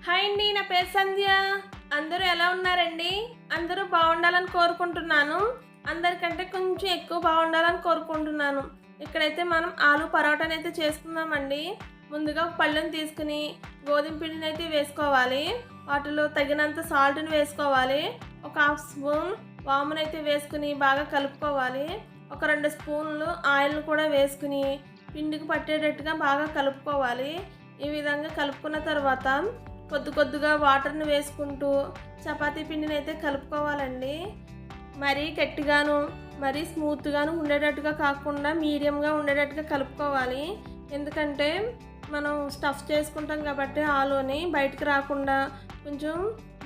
Hi అండి, నా పేరు సంధ్య. అందరూ ఎలా ఉన్నారండి? అందరూ బాగుండాలని కోరుకుంటున్నాను. అందరికంటే కొంచెం ఎక్కువ బాగుండాలని కోరుకుంటున్నాను. ఇక్కడైతే మనం ఆలు పరోటాని అయితే చేసుకుందామండి. ముందుగా ఒక పళ్ళెం తీసుకుని గోధుమ పిండిని అయితే వేసుకోవాలి. వాటిలో తగినంత సాల్ట్ని వేసుకోవాలి. ఒక హాఫ్ స్పూన్ వామును అయితే వేసుకుని బాగా కలుపుకోవాలి. ఒక 2 స్పూన్లు ఆయిల్ కూడా వేసుకుని పిండికి పట్టేటట్టుగా బాగా కలుపుకోవాలి. ఈ విధంగా కలుపుకున్న తర్వాత కొద్దిగా వాటర్ని వేసుకుంటూ చపాతీ పిండిని అయితే కలుపుకోవాలండి. మరీ గట్టిగాను మరీ స్మూత్గాను ఉండేటట్టుగా కాకుండా మీడియంగా ఉండేటట్టుగా కలుపుకోవాలి. ఎందుకంటే మనం స్టఫ్ చేసుకుంటాం కాబట్టి ఆలుని బయటకు రాకుండా కొంచెం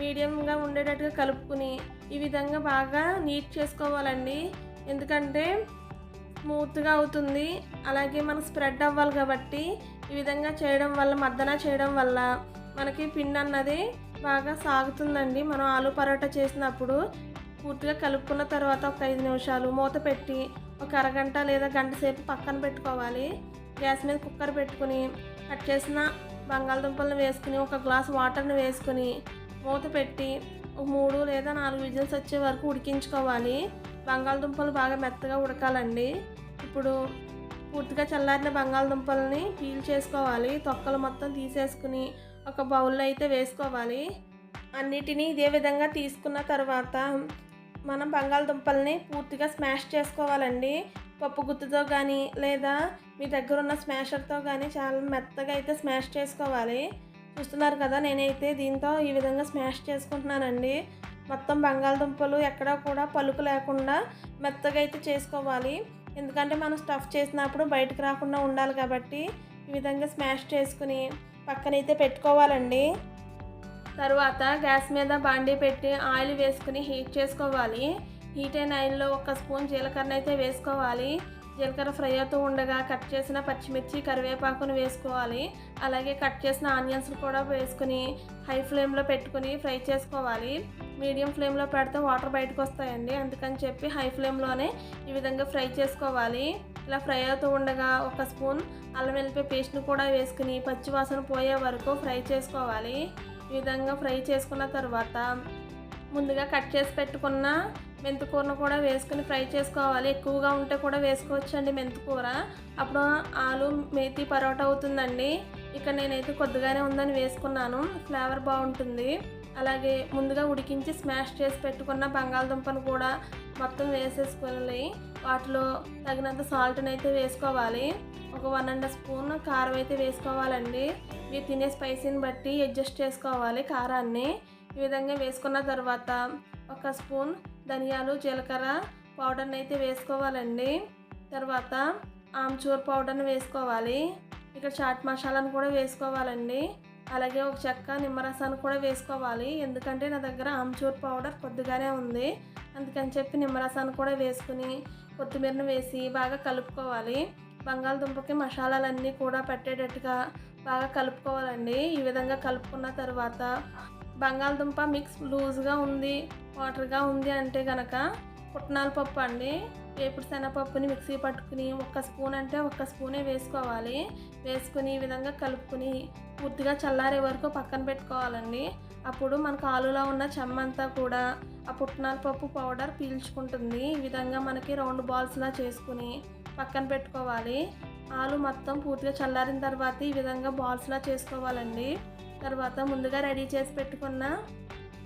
మీడియంగా ఉండేటట్టుగా కలుపుకుని ఈ విధంగా బాగా నీట్ చేసుకోవాలండి. ఎందుకంటే స్మూత్గా అవుతుంది, అలాగే మనకు స్ప్రెడ్ అవ్వాలి కాబట్టి ఈ విధంగా చేయడం వల్ల మద్దన చేయడం వల్ల మనకి పిండి అన్నది బాగా సాగుతుందండి. మనం ఆలు పరోటా చేసినప్పుడు పూర్తిగా కలుపుకున్న తర్వాత ఒక 5 నిమిషాలు మూత పెట్టి ఒక అరగంట లేదా గంట సేపు పక్కన పెట్టుకోవాలి. గ్యాస్ మీద కుక్కర్ పెట్టుకుని కట్ చేసిన బంగాళదుంపలను వేసుకుని ఒక గ్లాస్ వాటర్ని వేసుకుని మూత పెట్టి 3 లేదా 4 విజిల్స్ వచ్చే వరకు ఉడికించుకోవాలి. బంగాళదుంపలు బాగా మెత్తగా ఉడకాలండి. ఇప్పుడు పూర్తిగా చల్లారిన బంగాళదుంపలని పీల్ చేసుకోవాలి. తొక్కలు మొత్తం తీసేసుకుని ఒక బౌల్లో అయితే వేసుకోవాలి. అన్నిటినీ ఇదే విధంగా తీసుకున్న తర్వాత మనం బంగాళదుంపల్ని పూర్తిగా స్మాష్ చేసుకోవాలండి. పప్పు గుత్తుతో కానీ లేదా మీ దగ్గర ఉన్న స్మాషర్తో కానీ చాలా మెత్తగా అయితే స్మాష్ చేసుకోవాలి. చూస్తున్నారు కదా, నేనైతే దీంతో ఈ విధంగా స్మాష్ చేసుకుంటున్నానండి. మొత్తం బంగాళదుంపలు ఎక్కడా కూడా పలుకు లేకుండా మెత్తగా అయితే చేసుకోవాలి. ఎందుకంటే మనం స్టఫ్ చేసినప్పుడు బయటకు రాకుండా ఉండాలి కాబట్టి ఈ విధంగా స్మాష్ చేసుకుని పక్కనైతే పెట్టుకోవాలండి. తర్వాత గ్యాస్ మీద బాండీ పెట్టి ఆయిల్ వేసుకుని హీట్ చేసుకోవాలి. హీట్ అయిన ఆయిల్లో 1 స్పూన్ జీలకర్ర అయితే వేసుకోవాలి. జీలకర్ర ఫ్రై అవుతూ ఉండగా కట్ చేసిన పచ్చిమిర్చి కరివేపాకును వేసుకోవాలి. అలాగే కట్ చేసిన ఆనియన్స్ కూడా వేసుకుని హై ఫ్లేమ్లో పెట్టుకుని ఫ్రై చేసుకోవాలి. మీడియం ఫ్లేమ్లో పెడితే వాటర్ బయటకు వస్తాయండి, అందుకని చెప్పి హై ఫ్లేమ్లోనే ఈ విధంగా ఫ్రై చేసుకోవాలి. ఇలా ఫ్రై అవుతూ ఉండగా 1 స్పూన్ అల్లం వెల్లిపాయ పేస్ట్ని కూడా వేసుకుని పచ్చి వాసన పోయే వరకు ఫ్రై చేసుకోవాలి. ఈ విధంగా ఫ్రై చేసుకున్న తర్వాత ముందుగా కట్ చేసి పెట్టుకున్న మెంతికూరను కూడా వేసుకుని ఫ్రై చేసుకోవాలి. ఎక్కువగా ఉంటే కూడా వేసుకోవచ్చు అండి మెంతికూర, అప్పుడు ఆలు మేతి పరోటా అవుతుందండి. ఇక్కడ నేనైతే కొద్దిగానే ఉందని వేసుకున్నాను, ఫ్లేవర్ బాగుంటుంది. అలాగే ముందుగా ఉడికించి స్మాష్ చేసి పెట్టుకున్న బంగాళదుంపను కూడా మొత్తం వేసేసుకొని వాటిలో తగినంత సాల్ట్ని అయితే వేసుకోవాలి. ఒక 1½ స్పూన్ కారం అయితే వేసుకోవాలండి. మీరు తినే స్పైసీని బట్టి అడ్జస్ట్ చేసుకోవాలి కారాన్ని. ఈ విధంగా వేసుకున్న తర్వాత 1 స్పూన్ ధనియాలు జీలకర్ర పౌడర్ని అయితే వేసుకోవాలండి. తర్వాత ఆమ్చూర్ పౌడర్ని వేసుకోవాలి. ఇక్కడ చాట్ మసాలాను కూడా వేసుకోవాలండి. అలాగే ఒక చెక్క నిమ్మరసాన్ని కూడా వేసుకోవాలి. ఎందుకంటే నా దగ్గర ఆమ్చూర్ పౌడర్ కొద్దిగానే ఉంది, అందుకని చెప్పి నిమ్మరసాన్ని కూడా వేసుకుని కొత్తిమీరను వేసి బాగా కలుపుకోవాలి. బంగాళదుంపకి మసాలాలన్నీ కూడా పెట్టేటట్టుగా బాగా కలుపుకోవాలండి. ఈ విధంగా కలుపుకున్న తర్వాత బంగాళదుంప మిక్స్ లూజ్గా ఉంది, వాటర్గా ఉంది అంటే కనుక పుట్నాల పప్పు అండి, వేపుడు శనగపప్పుని మిక్సీ పట్టుకుని 1 స్పూన్ అంటే 1 స్పూనే వేసుకోవాలి. వేసుకుని ఈ విధంగా కలుపుకుని పూర్తిగా చల్లారే వరకు పక్కన పెట్టుకోవాలండి. అప్పుడు మనకు ఆలులో ఉన్న చెమ్మంతా కూడా ఆ పుట్నాల పప్పు పౌడర్ పీల్చుకుంటుంది. ఈ విధంగా మనకి రౌండ్ బాల్స్లా చేసుకుని పక్కన పెట్టుకోవాలి. ఆలు మొత్తం పూర్తిగా చల్లారిన తర్వాత ఈ విధంగా బాల్స్లా చేసుకోవాలండి. తర్వాత ముందుగా రెడీ చేసి పెట్టుకున్న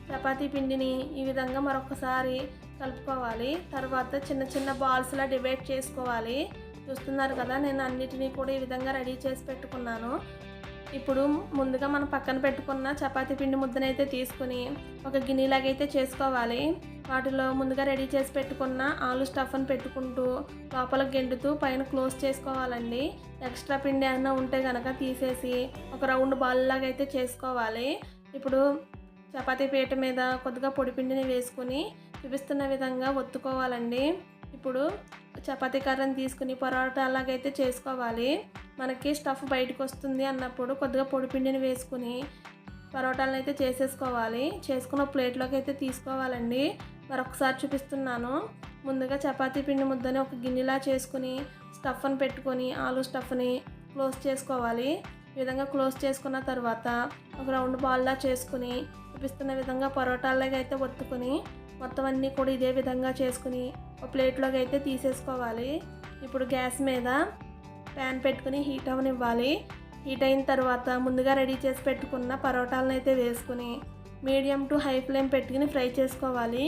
చపాతీ పిండిని ఈ విధంగా మరొకసారి కలుపుకోవాలి. తర్వాత చిన్న చిన్న బాల్స్లా డివైడ్ చేసుకోవాలి. చూస్తున్నారు కదా, నేను అన్నిటినీ కూడా ఈ విధంగా రెడీ చేసి పెట్టుకున్నాను. ఇప్పుడు ముందుగా మనం పక్కన పెట్టుకున్న చపాతీ పిండి ముద్దనైతే తీసుకుని ఒక గిన్నెలాగైతే చేసుకోవాలి. వాటిలో ముందుగా రెడీ చేసి పెట్టుకున్న ఆలు స్టఫ్ని పెట్టుకుంటూ లోపల గెంటుతూ పైన క్లోజ్ చేసుకోవాలండి. ఎక్స్ట్రా పిండి ఏమైనా ఉంటే కనుక తీసేసి ఒక రౌండ్ బాల్ లాగా అయితే చేసుకోవాలి. ఇప్పుడు చపాతీ పీట మీద కొద్దిగా పొడి పిండిని వేసుకుని చూపిస్తున్న విధంగా ఒత్తుకోవాలండి. ఇప్పుడు చపాతీ కర్రని తీసుకుని పరోటా లాగైతే చేసుకోవాలి. మనకి స్టఫ్ బయటకు వస్తుంది అన్నప్పుడు కొద్దిగా పొడి పిండిని వేసుకుని పరోటాలను అయితే చేసేసుకోవాలి. చేసుకున్న ప్లేట్లోకి అయితే తీసుకోవాలండి. మరొకసారి చూపిస్తున్నాను. ముందుగా చపాతీ పిండి ముద్దని ఒక గిన్నెలా చేసుకుని స్టఫ్ని పెట్టుకొని ఆలు స్టఫ్ని క్లోజ్ చేసుకోవాలి. ఈ విధంగా క్లోజ్ చేసుకున్న తర్వాత ఒక రౌండ్ బాల్లా చేసుకుని చూపిస్తున్న విధంగా పరోటాల్లోకి అయితే ఒత్తుకుని మొత్తం అన్నీ కూడా ఇదే విధంగా చేసుకుని ఒక ప్లేట్లోకి అయితే తీసేసుకోవాలి. ఇప్పుడు గ్యాస్ మీద ప్యాన్ పెట్టుకుని హీట్ అవనివ్వాలి. హీట్ అయిన తర్వాత ముందుగా రెడీ చేసి పెట్టుకున్న పరోటాలను అయితే వేసుకుని మీడియం టు హై ఫ్లేమ్ పెట్టుకుని ఫ్రై చేసుకోవాలి.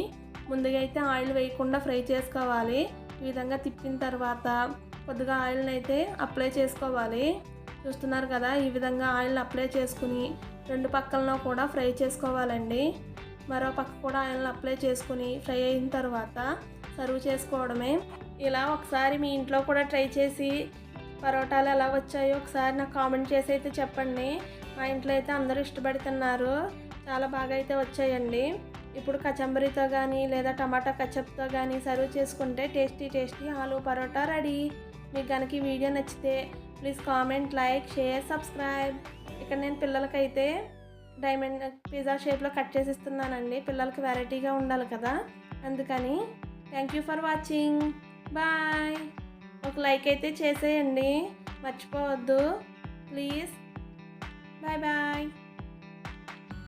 ముందుగా అయితే ఆయిల్ వేయకుండా ఫ్రై చేసుకోవాలి. ఈ విధంగా తిప్పిన తర్వాత కొద్దిగా ఆయిల్ని అయితే అప్లై చేసుకోవాలి. చూస్తున్నారు కదా, ఈ విధంగా ఆయిల్ని అప్లై చేసుకుని రెండు పక్కలను కూడా ఫ్రై చేసుకోవాలండి. మరో పక్క కూడా ఆయిల్ని అప్లై చేసుకుని ఫ్రై అయిన తర్వాత సర్వ్ చేసుకోవడమే. ఇలా ఒకసారి మీ ఇంట్లో కూడా ట్రై చేసి పరోటాలు ఎలా వచ్చాయో ఒకసారి నాకు కామెంట్ చేసి అయితే చెప్పండి. మా ఇంట్లో అయితే అందరూ ఇష్టపడుతున్నారు, చాలా బాగా అయితే వచ్చాయండి. ఇప్పుడు కచంబరితో కానీ లేదా టమాటా కచప్తో కానీ సర్వ్ చేసుకుంటే టేస్టీ ఆలు పరోటా రెడీ. మీకు కనుక ఈ వీడియో నచ్చితే please comment, like, share, subscribe. ఇక్కడ నేను పిల్లలకైతే డైమండ్ పిజ్జా షేప్లో కట్ చేసి ఇస్తున్నానండి. పిల్లలకి వెరైటీగా ఉండాలి కదా, అందుకని. Thank you for watching. Bye. ఒక లైక్ అయితే చేసేయండి, మర్చిపోవద్దు ప్లీజ్. Bye bye.